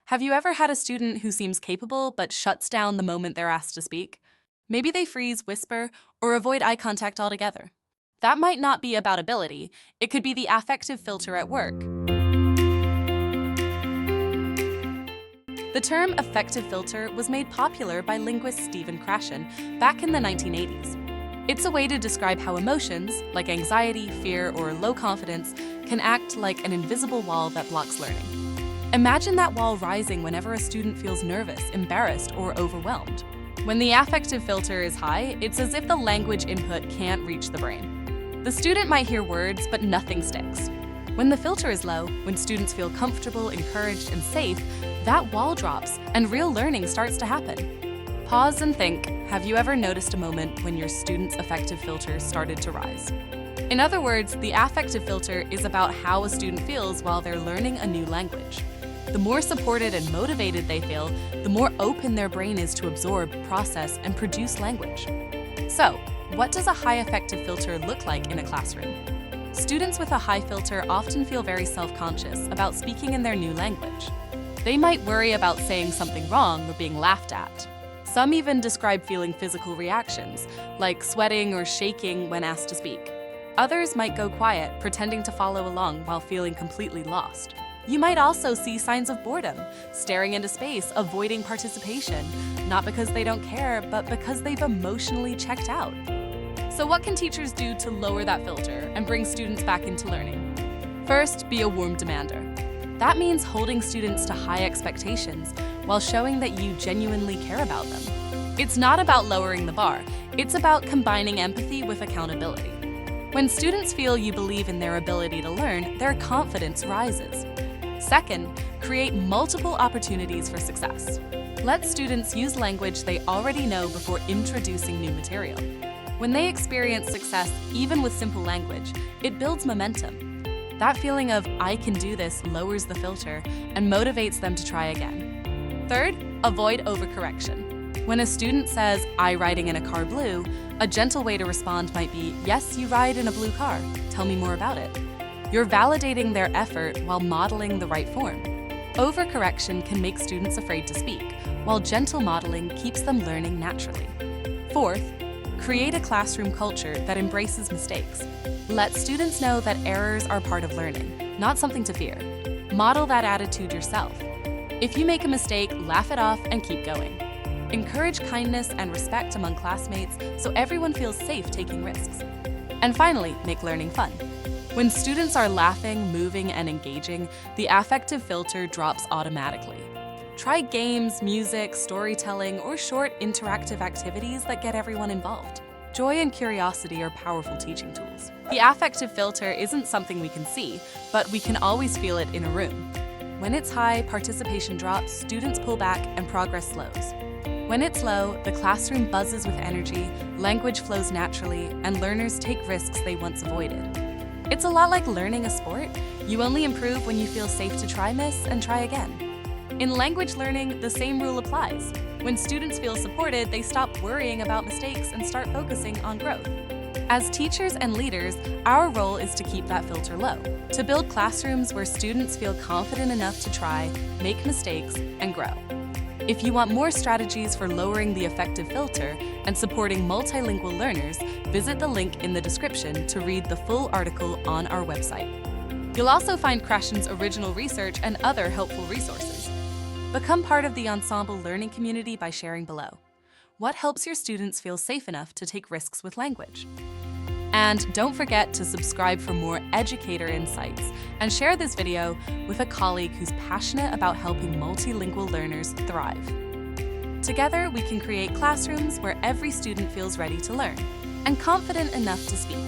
Have you ever had a student who seems capable but shuts down the moment they're asked to speak? Maybe they freeze, whisper, or avoid eye contact altogether. That might not be about ability. It could be the affective filter at work. The term affective filter was made popular by linguist Stephen Krashen back in the 1980s. It's a way to describe how emotions, like anxiety, fear, or low confidence, can act like an invisible wall that blocks learning. Imagine that wall rising whenever a student feels nervous, embarrassed, or overwhelmed. When the affective filter is high, it's as if the language input can't reach the brain. The student might hear words, but nothing sticks. When the filter is low, when students feel comfortable, encouraged, and safe, that wall drops and real learning starts to happen. Pause and think, have you ever noticed a moment when your student's affective filter started to rise? In other words, the affective filter is about how a student feels while they're learning a new language. The more supported and motivated they feel, the more open their brain is to absorb, process, and produce language. So, what does a high affective filter look like in a classroom? Students with a high filter often feel very self-conscious about speaking in their new language. They might worry about saying something wrong or being laughed at. Some even describe feeling physical reactions, like sweating or shaking when asked to speak. Others might go quiet, pretending to follow along while feeling completely lost. You might also see signs of boredom, staring into space, avoiding participation, not because they don't care, but because they've emotionally checked out. So what can teachers do to lower that filter and bring students back into learning? First, be a warm demander. That means holding students to high expectations while showing that you genuinely care about them. It's not about lowering the bar, it's about combining empathy with accountability. When students feel you believe in their ability to learn, their confidence rises. Second, create multiple opportunities for success. Let students use language they already know before introducing new material. When they experience success, even with simple language, it builds momentum. That feeling of, I can do this, lowers the filter and motivates them to try again. Third, avoid overcorrection. When a student says, I riding in a car blue, a gentle way to respond might be, yes, you ride in a blue car. Tell me more about it. You're validating their effort while modeling the right form. Overcorrection can make students afraid to speak, while gentle modeling keeps them learning naturally. Fourth, create a classroom culture that embraces mistakes. Let students know that errors are part of learning, not something to fear. Model that attitude yourself. If you make a mistake, laugh it off and keep going. Encourage kindness and respect among classmates so everyone feels safe taking risks. And finally, make learning fun. When students are laughing, moving, and engaging, the affective filter drops automatically. Try games, music, storytelling, or short interactive activities that get everyone involved. Joy and curiosity are powerful teaching tools. The affective filter isn't something we can see, but we can always feel it in a room. When it's high, participation drops, students pull back, and progress slows. When it's low, the classroom buzzes with energy, language flows naturally, and learners take risks they once avoided. It's a lot like learning a sport. You only improve when you feel safe to try, miss, and try again. In language learning, the same rule applies. When students feel supported, they stop worrying about mistakes and start focusing on growth. As teachers and leaders, our role is to keep that filter low, to build classrooms where students feel confident enough to try, make mistakes, and grow. If you want more strategies for lowering the affective filter and supporting multilingual learners, visit the link in the description to read the full article on our website. You'll also find Krashen's original research and other helpful resources. Become part of the Ensemble learning community by sharing below. What helps your students feel safe enough to take risks with language? And don't forget to subscribe for more educator insights and share this video with a colleague who's passionate about helping multilingual learners thrive. Together, we can create classrooms where every student feels ready to learn and confident enough to speak.